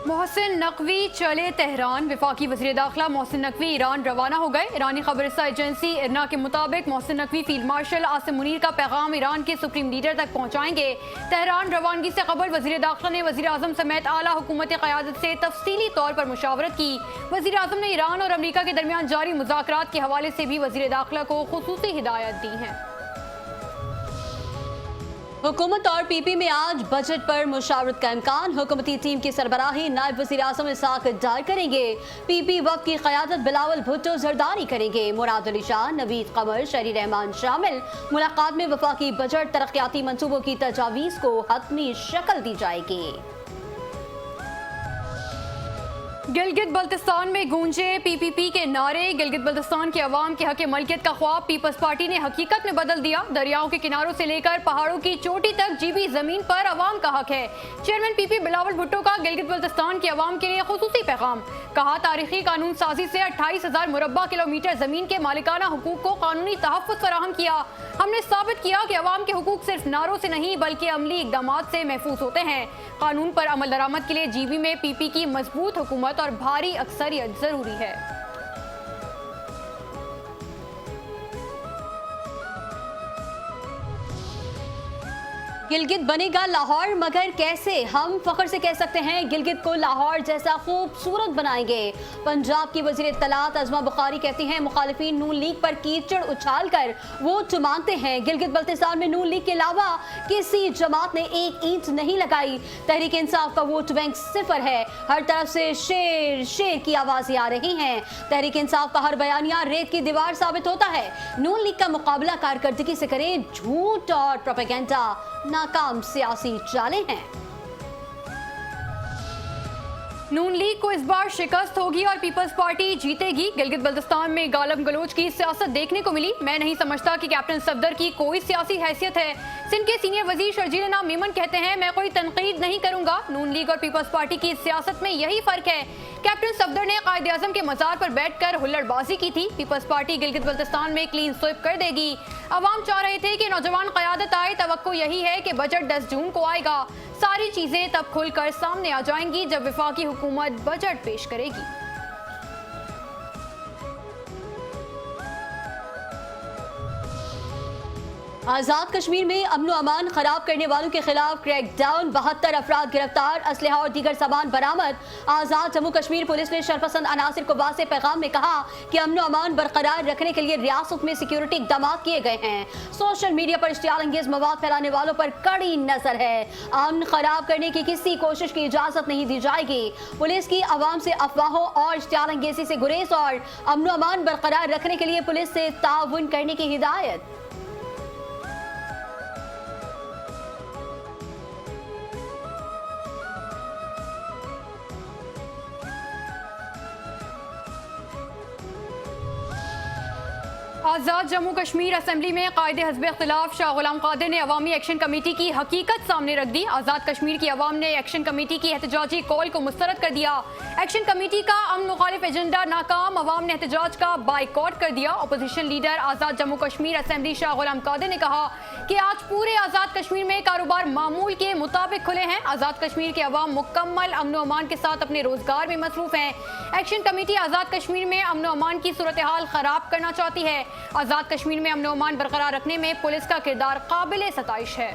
मोहसिन नकवी चले तेहरान। वफाकी वज़ीर दाखिला मोहसिन नकवी ईरान रवाना हो गए। ईरानी खबरसा एजेंसी इरना के मुताबिक मोहसिन नकवी फील्ड मार्शल आसिम मुनीर का पैगाम ईरान के सुप्रीम लीडर तक पहुँचाएंगे। तेहरान रवानगी से कबल वज़ीर दाखिला ने वज़ीर आज़म समेत आला हुकूमत क़यादत से तफसीली तौर पर मुशावरत की। वज़ीर आज़म ने ईरान और अमरीका के दरमियान जारी मुज़ाकरात के हवाले से भी वज़ीर दाखिला को खुसूसी हिदायत दी है। हुकूमत और पीपी में आज बजट पर मुशावरत का इम्कान। हुकूमती टीम की सरबराही नायब वज़ीर आज़म इसाक डार करेंगे। पीपी वफ़द की क़यादत बिलावल भुट्टो जरदारी करेंगे। मुराद अली शाह, नवीद कमर, शरी रहमान शामिल। मुलाकात में वफाकी बजट तरक्याती मंसूबों की तजावीज़ को हतमी शक्ल दी जाएगी। गिलगित बल्तिस्तान में गूंजे पीपीपी के नारे। गिलगित बल्तिस्तान के अवाम के हक मलकियत का ख्वाब पीपल्स पार्टी ने हकीकत में बदल दिया। दरियाओं के किनारों से लेकर पहाड़ों की चोटी तक जीबी जमीन पर अवाम का हक है। चेयरमैन पीपी बिलावल भुट्टो का गिलगित बल्तिस्तान के अवाम के लिए खुसूसी पैगाम। कहा, तारीखी कानून साजी से 28,000 मुरब्बा किलोमीटर जमीन के मालिकाना हुकूक को कानूनी तहफ़्फ़ुज़ फराहम किया। हमने साबित किया कि अवाम के हुकूक सिर्फ नारों से नहीं बल्कि अमली इक़दाम से महफूज होते हैं। कानून पर अमल दरामद के लिए जीबी में पीपी की मजबूत हुकूमत और भारी अक्सरियत जरूरी है। गिलगित बनेगा लाहौर, मगर कैसे? हम फख्र से कह सकते हैं गिलगित को लाहौर जैसा खूबसूरत बनाएंगे। पंजाब की वज़ीर इत्तलात अज़मा बुखारी कहती हैं, मुखालिफिन नून लीग पर कीचड़ उछाल कर वोट मांगते हैं। गिलगित बल्तिस्तान में नून लीग के अलावा किसी जमात ने एक ईंट नहीं लगाई। तहरीक इंसाफ का वोट बैंक सिफर है। हर तरफ से शेर शेर की आवाजें आ रही हैं। तहरीक इंसाफ का हर बयानिया रेत की दीवार साबित होता है। नून लीग का मुकाबला कारकर्दगी से करें। झूठ और प्रोपेगेंडा नाकाम सियासी चालें हैं। नून लीग को इस बार शिकस्त होगी और पीपल्स पार्टी जीतेगी। गिलगित बल्तिस्तान में गालम गलोच की सियासत देखने को मिली। मैं नहीं समझता कि कैप्टन सफदर की कोई सियासी हैसियत है। सिंध के सीनियर वजीर शर्जील नाम मेमन कहते हैं, मैं कोई तनकीद नहीं करूंगा। नून लीग और पीपल्स पार्टी की सियासत में यही फर्क है। कैप्टन सफदर ने कायदे आजम के मजार पर बैठकर हुल्लड़बाजी की थी। पीपल्स पार्टी गिलगित बल्तिस्तान में क्लीन स्वीप कर देगी। अवाम चाह रहे थे कि नौजवान क़यादत आए। तवक्को यही है कि बजट 10 जून को आएगा। सारी चीजें तब खुलकर सामने आ जाएंगी जब वफाकी हुकूमत बजट पेश करेगी। आज़ाद कश्मीर में अमन व अमान खराब करने वालों के खिलाफ क्रैकडाउन। 72 अफराद गिरफ्तार, असलहा और दीगर सामान बरामद। आज़ाद जम्मू कश्मीर पुलिस ने शरपसंद अनासिर को वाज़ेह पैगाम में कहा कि अमन व अमान बरकरार रखने के लिए रियासत में सिक्योरिटी इक़दाम किए गए हैं। सोशल मीडिया पर इश्तियाल अंगेज मवाद फैलाने वालों पर कड़ी नजर है। अमन खराब करने की किसी कोशिश की इजाजत नहीं दी जाएगी। पुलिस की अवाम से अफवाहों और इश्तियाल अंगेजी से गुरेज और अमन व अमान बरकरार रखने के लिए पुलिस से ताउन करने की हिदायत। आज़ाद जम्मू कश्मीर असेंबली में कायदे हज़्ब इख्तिलाफ शाह गुलाम कादिर ने अवामी एक्शन कमेटी की हकीकत सामने रख दी। आज़ाद कश्मीर की अवाम ने एक्शन कमेटी की एहतजाजी कॉल को मुस्तरद कर दिया। एक्शन कमेटी का अमन मुखालिफ एजेंडा नाकाम। अवाम ने एहतजाज का बाइकॉट कर दिया। अपोजिशन लीडर आज़ाद जम्मू कश्मीर असेंबली शाह गुलाम कादिर ने कहा कि आज पूरे आज़ाद कश्मीर में कारोबार मामूल के मुताबिक खुले हैं। आज़ाद कश्मीर के अवाम मुकम्मल अमन अमान के साथ अपने रोजगार में मसरूफ हैं। एक्शन कमेटी आज़ाद कश्मीर में अमन अमान की सूरत हाल खराब करना चाहती है। आज़ाद कश्मीर में अमन अमान बरकरार रखने में पुलिस का किरदार काबिल सताइश है।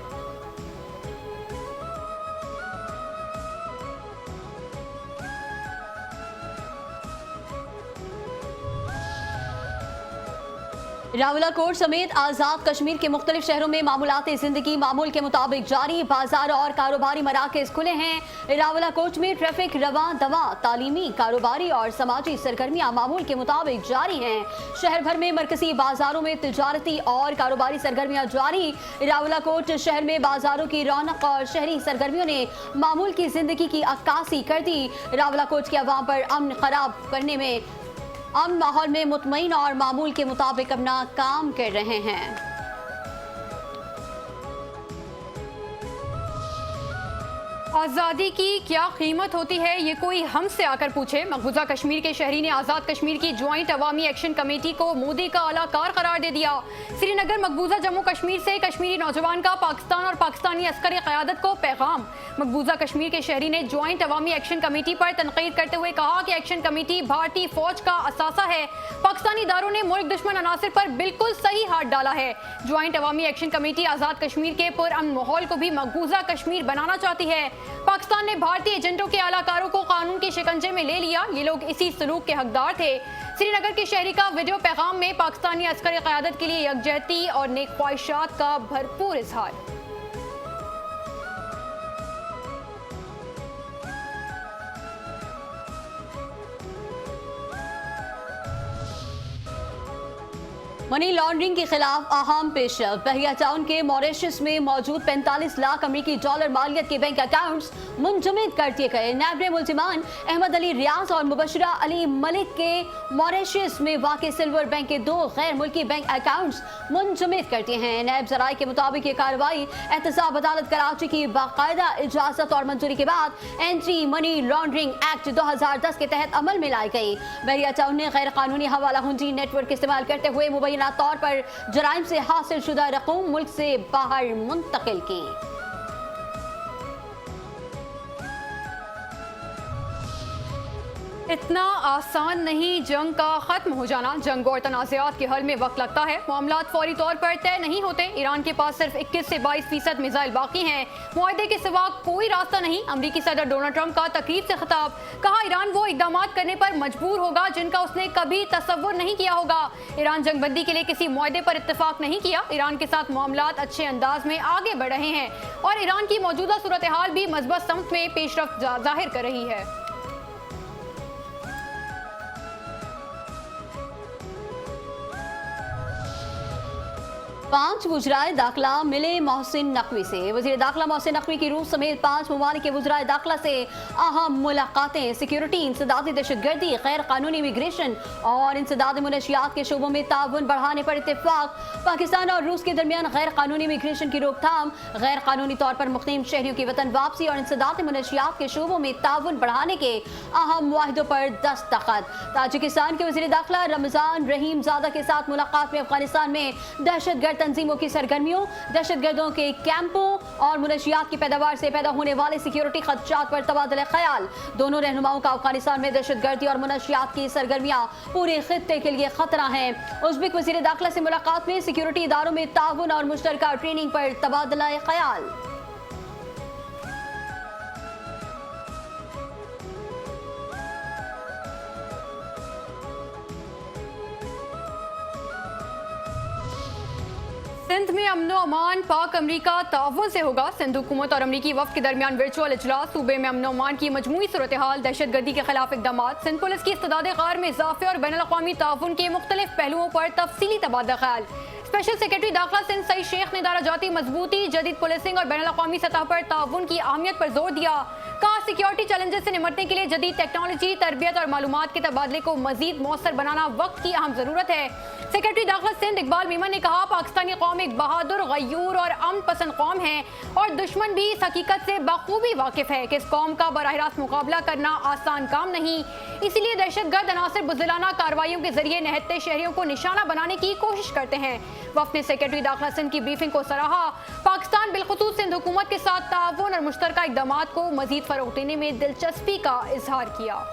रावलाकोट समेत आज़ाद कश्मीर के मुख्तलिफ शहरों में मामूलाती जिंदगी मामूल के मुताबिक जारी। बाजार और कारोबारी मराकज खुले हैं। रावलाकोट में ट्रैफिक रवा दवा, तालीमी, कारोबारी और समाजी सरगर्मियां मामूल के मुताबिक जारी हैं। शहर भर में मरकजी बाजारों में तिजारती और कारोबारी सरगर्मियां जारी। रावलाकोट शहर में बाजारों की रौनक और शहरी सरगर्मियों ने मामूल की जिंदगी की अक्कासी कर दी। रावलाकोट के अवाम पर अमन खराब करने में अमन माहौल में मुतमईन और मामूल के मुताबिक अपना काम कर रहे हैं। आज़ादी की क्या कीमत होती है, ये कोई हमसे आकर पूछे। मकबूजा कश्मीर के शहरी ने आज़ाद कश्मीर की ज्वाइंट अवामी एक्शन कमेटी को मोदी का अलाकार करार दे दिया। श्रीनगर मकबूजा जम्मू कश्मीर से कश्मीरी नौजवान का पाकिस्तान और पाकिस्तानी अस्करी क़यादत को पैगाम। मकबूजा कश्मीर के शहरी ने ज्वाइंट अवामी एक्शन कमेटी पर तनकीद करते हुए कहा कि एक्शन कमेटी भारतीय फौज का असासा है। पाकिस्तानी इदारों ने मुल्क दुश्मन अनासिर पर बिल्कुल सही हाथ डाला है। ज्वाइंट अवामी एक्शन कमेटी आज़ाद कश्मीर के पुरअमन माहौल को भी मकबूजा कश्मीर बनाना चाहती है। पाकिस्तान ने भारतीय एजेंटों के आलाकारों को कानून के शिकंजे में ले लिया। ये लोग इसी सलूक के हकदार थे। श्रीनगर के शहरी का वीडियो पैगाम में पाकिस्तानी अस्करी क़यादत के लिए यकजहती और नेक ख्वाहिशात का भरपूर इजहार। मनी लॉन्ड्रिंग के खिलाफ अहम पेशरफ। बहिया टाउन के मॉरिशस में मौजूद 45 लाख अमेरिकी डॉलर मालियत के बैंक अकाउंट्स मुंजमद कर दिए गए। नायब मुल्जिमान अहमद अली रियाज और मुबशरा अली मलिक के मॉरिशस में वाक़ सिल्वर बैंक के 2 गैर मुल्की बैंक अकाउंट्स मुंजमद कर दिए हैं। नायब जराये के मुताबिक ये कार्रवाई एहतसाब अदालत कराची की बाकायदा इजाजत और मंजूरी के बाद एंटी मनी लॉन्ड्रिंग एक्ट 2010 के तहत अमल में लाई गई। बहिया टाउन ने गैर कानूनी हवाला हुंडी नेटवर्क इस्तेमाल करते हुए मुबैना तौर पर जराइम से हासिल शुदा रकूम मुल्क से बाहर मुंतकिल की। इतना आसान नहीं जंग का खत्म हो जाना। जंग और तनाज़ात के हल में वक्त लगता है। मामलात फौरी तौर पर तय नहीं होते। ईरान के पास सिर्फ 21 से 22% मिसाइल बाकी हैं। मुआहदे के सिवा कोई रास्ता नहीं। अमरीकी सदर डोनाल्ड ट्रंप का तकरीब से खिताब। कहा ईरान वो इकदाम करने पर मजबूर होगा जिनका उसने कभी तसव्वुर नहीं किया होगा। ईरान जंगबंदी के लिए किसी मुआहदे पर इत्तेफाक नहीं किया। ईरान के साथ मामलात अच्छे अंदाज में आगे बढ़ रहे हैं और ईरान की मौजूदा सूरत हाल भी मज़बूत समत में पेशरफ्त जाहिर कर रही है। 5 वज़राए दाखिला मिले मोहसिन नकवी से। वज़ीर दाखिला मोहसिन नकवी की रूस समेत 5 ममालिक के वज़राए दाखिला से अहम मुलाकातें। सिक्योरिटी, इंसदादी दहशतगर्दी, गैर कानूनी इमिग्रेशन और इंसदादी मुनशियात के शोबों में ताउन बढ़ाने पर इत्तेफाक। पाकिस्तान और रूस के दरमियान गैर कानूनी इमिग्रेशन की रोकथाम, गैर कानूनी तौर पर मुक़ीम शहरियों की वतन वापसी और इंसदादी मुनशियात के शोबों में ताउन बढ़ाने के अहम मुआहिदों पर दस्तखत। ताजिकिस्तान के वज़ीर दाखिला रमज़ान रहीमज़ादा के साथ मुलाकात में अफगानिस्तान में दहशतगर्द तंजीमों की सरगर्मियों, दहशतगर्दों के कैंपों और मुनशियात की पैदावार से पैदा होने वाले सिक्योरिटी खदशात पर तबादला ख्याल। दोनों रहनुमाओं का अफगानिस्तान में दहशतगर्दी और मुनशियात की सरगर्मियां पूरे खित्ते के लिए खतरा हैं। उज़्बेक वज़ीर दाखिला से मुलाकात में सिक्योरिटी इदारों में ताउन और मुश्तरका ट्रेनिंग पर तबादला ख्याल। सिंध में अमनो अमान पाक अमरीका ताउन से होगा। सिंध हुकूमत और अमरीकी वफ्द के दरमियान वर्चुअल इजलास। सूबे में अमनो अमान की मजमूई सूरत हाल, दहशतगर्दी के खिलाफ इकदाम, सिंध पुलिस की इस्तिदाद कार में इजाफे और बैनुल अक़वामी ताउन के मुख्तलिफ पहलुओं पर तफसीली तबादला ख्याल। स्पेशल सेक्रेटरी दाखिला सिंध सईद शेख ने दाराजाती मजबूती, जदीद पुलिसिंग और बैनुल अक़वामी सतह पर ताउन की अहमियत पर जोर दिया। कहा सिक्योरिटी चैलेंजेस से निपटने के लिए जदीद टेक्नोलॉजी, तरबियत और मालूमात के तबादले को मजीद मौसर बनाना वक्त की अहम जरूरत है। सेक्रेटरी दाखिला सिंध इकबाल मीमन ने कहा पाकिस्तानी कौम एक बहादुर, गयूर और अमन पसंद कौम है और दुश्मन भी इस हकीकत से बखूबी वाकिफ है कि इस कौम का बराह रास्त मुकाबला करना आसान काम नहीं। इसीलिए दहशतगर्द अनासर बुज़दिलाना कार्रवाइयों के जरिए निहत्ते शहरियों को निशाना बनाने की कोशिश करते हैं। वफ्द ने सेक्रेटरी दाखिला सिंध की ब्रीफिंग को सराहा। पाकिस्तान बिलखुसूस सिंध हुकूमत के साथ ताउन और मुश्तरका इक़दामात को मजीद फरोग़ देने में दिलचस्पी का इजहार किया।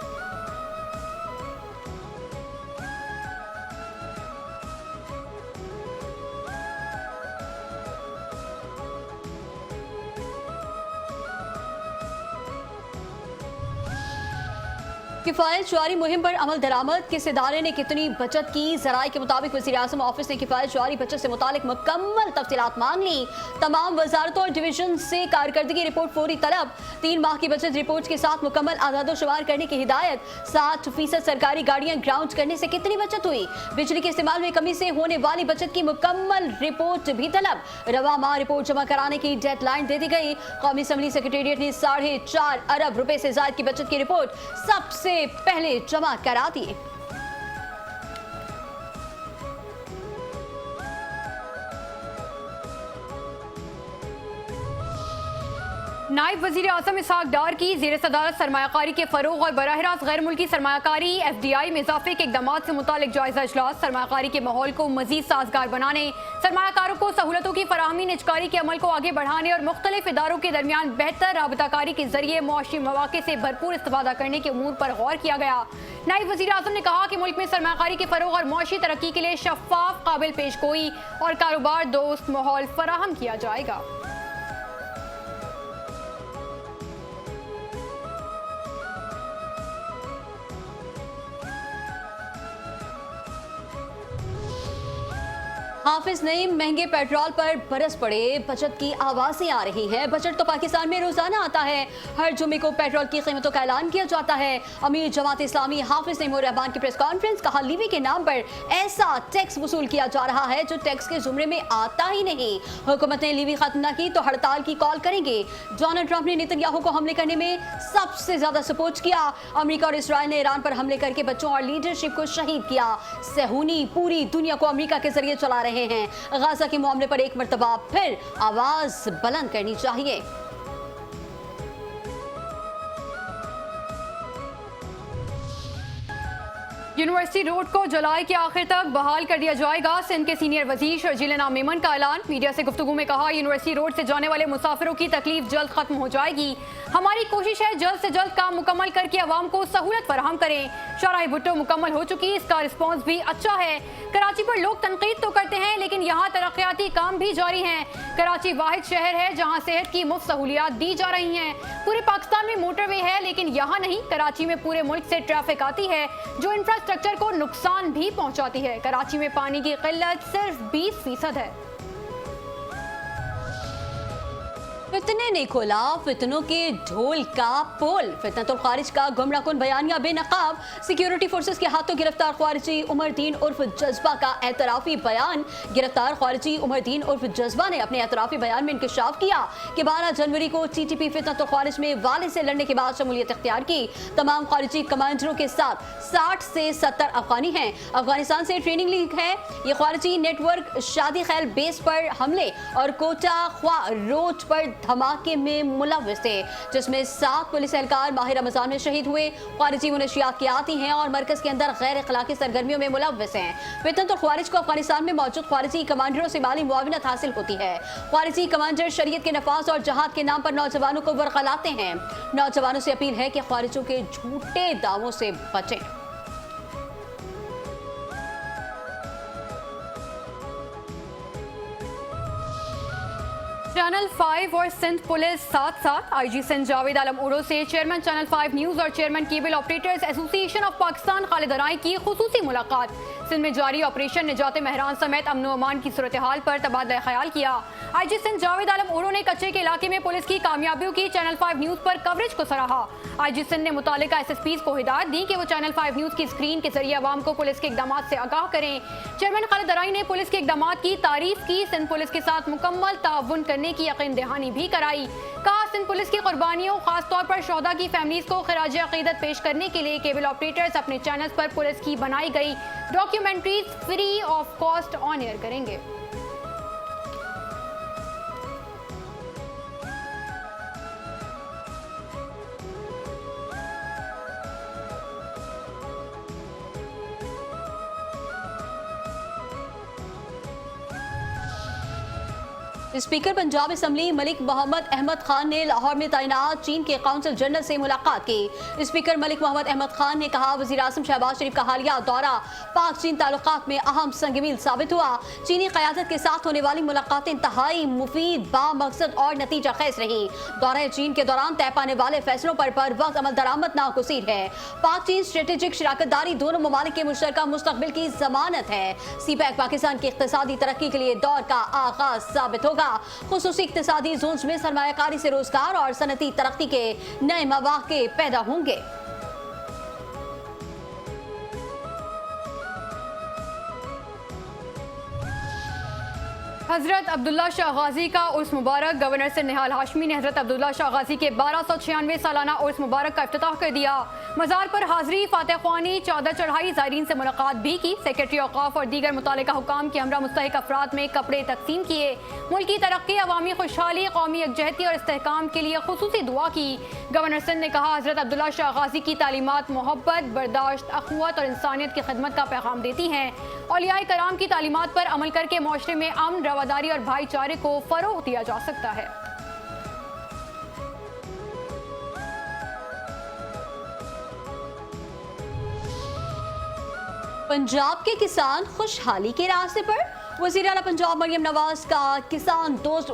किफ़ायत शुआरी मुहिम पर अमल दरामद। किस इदारे ने कितनी बचत की? ज़राए के मुताबिक वज़ीर आज़म ऑफिस ने किफ़ायत शुआरी बचत से मुतालिक मुकम्मल तफसीलात मांग ली। तमाम वजारतों और डिवीजन से कारकर्दगी रिपोर्ट फौरी तलब। 3 माह की बचत रिपोर्ट के साथ मुकम्मल आदादोशुमार करने की हिदायत। 60% सरकारी गाड़ियाँ ग्राउंड करने से कितनी बचत हुई? बिजली के इस्तेमाल में कमी से होने वाली बचत की मुकम्मल रिपोर्ट भी तलब। रवा माह रिपोर्ट जमा कराने की डेडलाइन दे दी गई। कौमी असम्बली सेक्रेटेरिएट ने 4.5 अरब रुपए से ज़ायद की बचत की रिपोर्ट सबसे पहले जमा करा दी। नायब वजीर आजम इसहाक डार की ज़ेर सदारत सरमायाकारी के फरोग और बराह रास्त गैर मुल्की सरमायाकारी FDI में इजाफे के इकदाम से मुतालिक जायजा इजलास। सरमायाकारी के माहौल को मजीद साजगार बनाने, सरमायाकारों को सहूलतों की फराहमी, निजकारी के अमल को आगे बढ़ाने और मुख्तलिफ इदारों के दरमियान बेहतर राबताकारी के जरिए मुआशी मौके से भरपूर इस्तेफादा करने के उमूर पर गौर किया गया। नायब वजीर आजम ने कहा कि मुल्क में सरमायाकारी के फरोग और मुआशी तरक्की के लिए शफाफ, काबिल पेश गोई और कारोबार दोस्त माहौल फराहम किया जाएगा। हाफिज नईम, महंगे पेट्रोल पर बरस पड़े, बचत की आवाजें आ रही हैं। बजट तो पाकिस्तान में रोजाना आता है, हर जुमे को पेट्रोल की कीमतों का ऐलान किया जाता है। अमीर जमात इस्लामी हाफिज नईम रहमान की प्रेस कॉन्फ्रेंस, कहा लीवी के नाम पर ऐसा टैक्स वसूल किया जा रहा है जो टैक्स के जुमरे में आता ही नहीं। हुकूमत ने लीवी खत्म न की तो हड़ताल की कॉल करेंगे। डोनाल्ड ट्रंप ने नेतन्याहू को हमले करने में सबसे ज्यादा सपोर्ट किया। अमेरिका और इसराइल ने ईरान पर हमले करके बच्चों और लीडरशिप को शहीद किया। सेहूनी पूरी दुनिया को अमेरिका के जरिए चला रहे हैं। गाजा के मामले पर एक मर्तबा फिर आवाज बुलंद करनी चाहिए। यूनिवर्सिटी रोड को जुलाई के आखिर तक बहाल कर दिया जाएगा। सिंध के सीनियर वजीर शर्जील मेमन का ऐलान। मीडिया से गुफ्तगू में कहा, यूनिवर्सिटी रोड से जाने वाले मुसाफिरों की तकलीफ जल्द खत्म हो जाएगी। हमारी कोशिश है जल्द से जल्द काम मुकम्मल करके अवाम को सहूलत फराहम करें। शाहराह भुट्टो मुकम्मल हो चुकी, इसका रिस्पॉन्स भी अच्छा है। कराची पर लोग तनकीद तो करते हैं लेकिन यहाँ तरक्याती काम भी जारी हैं। कराची वाहिद शहर है जहाँ सेहत की मुफ्त सहूलियात दी जा रही हैं। पूरे पाकिस्तान में मोटरवे है लेकिन यहाँ नहीं। कराची में पूरे मुल्क से ट्रैफिक आती है जो इंफ्रास्ट्रक्चर को नुकसान भी पहुंचाती है। कराची में पानी की किल्लत सिर्फ 20% है। फितने ने खोला फितनों के ढोल का पोल। फितनतुल खारिज का गुमराहकुन बयानिया बेनकाब। सिक्योरिटी फोर्सेस के हाथों गिरफ्तार ख्वारिजी उमरदीन उर्फ जज्बा का एतराफी बयान। गिरफ्तार ख्वारिजी उमरदीन उर्फ जज्बा ने अपने एतराफी बयान में इंकशाफ किया कि 12 जनवरी को TTP फितनतुल खारिज में वाले से लड़ने के बाद शमूलियत इख्तियार की। तमाम ख्वारिजी कमांडरों के साथ 60 से 70 अफगानी हैं। अफगानिस्तान से ट्रेनिंग ली है। ये ख्वारिजी नेटवर्क शादी खैल बेस पर हमले और कोटा ख्वा रोड पर धमाके में मुलव्विस थे, जिसमें 7 पुलिस एहलकार माह रमजान में शहीद हुए। ख्वारिजी मुनशियात की आती हैं और मरकज के अंदर गैर अखलाकी सरगर्मियों में मुलव्विस हैं। फितनतुल ख्वारिज को अफगानिस्तान में मौजूद ख्वारिजी कमांडरों से माली मुआविनत हासिल होती है। ख्वारिजी कमांडर शरीयत के नफाज और जहाद के नाम पर नौजवानों को बरगलाते हैं। नौजवानों से अपील है कि ख्वारिजों के झूठे दावों से बचें। चैनल 5 और सिंध पुलिस साथ साथ। IG सिंध जावेद आलम उरो से चेयरमैन चैनल 5 न्यूज और chairman cable operators association of Pakistan Khalid Arai की खुसूसी मुलाकात। सिंध में जारी ऑपरेशन निजात महरान समेत अमन अमान की सूरत हाल पर तबादला ख्याल किया। IG सिंध जावेद आलम उरो ने कच्चे के इलाके में पुलिस की कामयाबियों की चैनल 5 न्यूज पर कवरेज को सराहा। IG सिंध ने मुतालिका SSPs को हिदायत दी कि वो चैनल 5 न्यूज की स्क्रीन के जरिए अवाम को पुलिस के इकदाम से आगाह करें। चेयरमैन खालिद अराई ने पुलिस के इकदाम की तारीफ की। सिंध पुलिस के साथ मुकम्मल ताउन करने की यकीन दहानी भी कराई। कहा, सिंध पुलिस की कुर्बानियों, खासतौर पर शोहदा की फैमिलीज को खिराज अकीदत पेश करने के लिए केबल ऑपरेटर्स अपने चैनल्स पर पुलिस की बनाई गई documentaries free of cost on air करेंगे। स्पीकर पंजाब असम्बली मलिक मोहम्मद अहमद खान ने लाहौर में तैनात चीन के काउंसिल जनरल से मुलाकात की। स्पीकर मलिक मोहम्मद अहमद खान ने कहा, वज़ीर आज़म शहबाज शरीफ का हालिया दौरा पाक चीन ताल्लुकात में अहम संगमील साबित हुआ। चीनी क़यादत के साथ होने वाली मुलाकातें इंतहाई मुफीद, बामकसद और नतीजा खेज रही। दौरे चीन के दौरान तय पाने वाले फैसलों पर वक्त अमल दरामद नागुज़ीर है। पाक चीन स्ट्रेटेजिक शराकतदारी दोनों ममालिक के मुश्तरका मुस्तकबिल की जमानत है। CPEC पाकिस्तान की इक़्तिसादी तरक्की के लिए दौर का आगाज साबित होगा। खुसूसी इक़्तिसादी जोन्स में सरमायाकारी से रोजगार और सनती तरक्की के नए मौक़े पैदा होंगे। हजरत अब्दुल्ला शाह गाजी का उर्स मुबारक। गवर्नर से निहाल हाशमी ने हजरत अब्दुल्ला शाह गाजी के 1296 सालाना उर्स मुबारक का इफ्तिताह कर दिया। मज़ार पर हाजिरी, फातह ख्वानी, चादर चढ़ाई, ज़ायरीन से मुलाकात भी की। सेक्रेटरी औकाफ और दीगर मुतल्लिका हुकाम के हमरा मुस्तहिक अफराद में कपड़े तकसीम किए। मुल्क की तरक्की, अवामी खुशहाली, कौमी यकजहती और इस्तेहकाम के लिए खुसूसी दुआ की। गवर्नर सिंध ने कहा, हजरत अब्दुल्ला शाह गाजी की तालीमात मोहब्बत, बर्दाश्त, अखुवत और इंसानियत की खिदमत का पैगाम देती हैं। औलियाए कराम की तालीमात पर अमल करके माशरे में अमन, रवादारी और भाईचारे को फरोग दिया जा सकता है। पंजाब के किसान खुशहाली के रास्ते पर। वज़ीर आला पंजाब मरियम नवाज का किसान दोस्त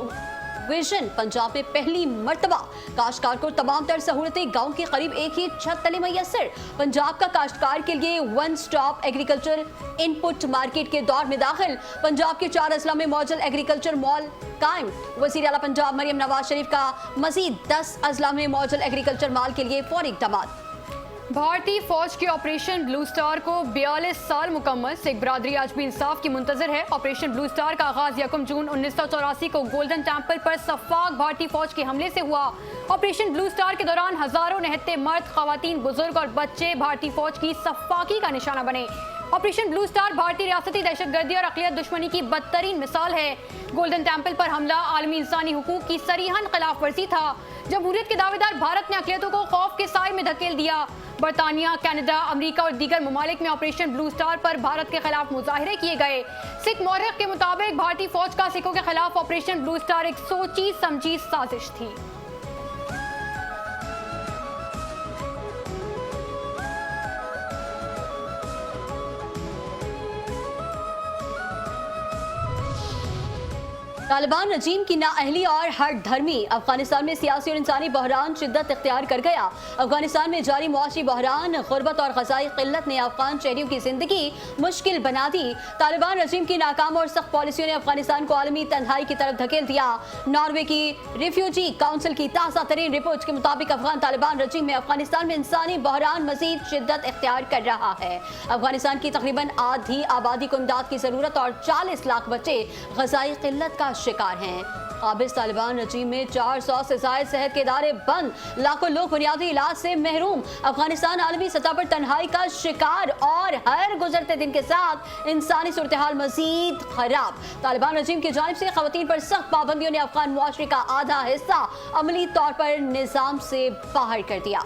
विजन पंजाब में पहली मर्तबा काश्तकार को तमाम तर सहूलतें गाँव के करीब एक ही छत तले मैसर। पंजाब का काश्तकार के लिए one stop agriculture input market के दौर में दाखिल। पंजाब के 4 अजला में मौजूद एग्रीकल्चर मॉल कायम। वज़ीर आला पंजाब मरियम नवाज शरीफ का मजीद 10 अजला में मौजूद एग्रीकल्चर मॉल के लिए फौरी इक़दामात। भारतीय फौज के ऑपरेशन ब्लू स्टार को 42 साल मुकम्मल। सिख बरादरी आज भी इंसाफ की मुंतजर है। ऑपरेशन ब्लू स्टार का आगाज 1 जून 1984 को गोल्डन टेम्पल पर सफाक भारतीय फौज के हमले से हुआ। ऑपरेशन ब्लू स्टार के दौरान हजारों निहत्ते मर्द, खवातीन, बुजुर्ग और बच्चे भारतीय फौज की सफाकी का निशाना बने। ऑपरेशन ब्लू स्टार भारतीय रियासती दहशतगर्दी और अक़लियत दुश्मनी की बदतरीन मिसाल है। गोल्डन टेम्पल पर हमला आलमी इंसानी हुकूक की सरीहन खिलाफ वर्जी था। जमहूरियत के दावेदार भारत ने अक़लियतों को खौफ के साए में धकेल दिया। बरतानिया, कनाडा, अमेरिका और दीगर ममालिक में ऑपरेशन ब्लू स्टार पर भारत के खिलाफ मुजाहिरे किए गए। सिख मौरख के मुताबिक भारतीय फौज का सिखों के खिलाफ ऑपरेशन ब्लू स्टार एक सोची समझी साजिश थी। तालिबान रजीम की नाअहली और हर धर्मी अफगानिस्तान में सियासी और इंसानी बहरान शिद्दत इख्तियार कर गया। अफगानिस्तान में जारी मुआशी बहरान, गुर्बत और ग़ज़ाई क़िल्लत ने अफगान शहरियों की जिंदगी मुश्किल बना दी। तालिबान रजीम की नाकाम और सख्त पॉलिसियों ने अफगानिस्तान को आलमी तन्हाई की तरफ धकेल दिया। नॉर्वे की रिफ्यूजी काउंसिल की ताज़ा तरीन रिपोर्ट के मुताबिक अफगान तालिबान रजीम में अफगानिस्तान में इंसानी बहरान मजीद शिद्दत इख्तियार कर रहा है। अफगानिस्तान की तकरीबन आधी आबादी को इमदाद की जरूरत और 40 लाख बच्चे ग़ज़ाई क़िल्लत का शिकार हैं। काबिज तालिबान रजीम में 400 से ज़ायद सेहत के इदारे बंद, लाखों लोग बुनियादी इलाज से महरूम। अफगानिस्तान आलमी सतह पर तन्हाई का शिकार और हर गुजरते दिन के साथ इंसानी सूरत हाल मजीद खराब। तालिबान रजीम की जानिब से खवातीन पर सख्त पाबंदियों ने अफगान मुआशरे का आधा हिस्सा अमली तौर पर निज़ाम से बाहर कर दिया।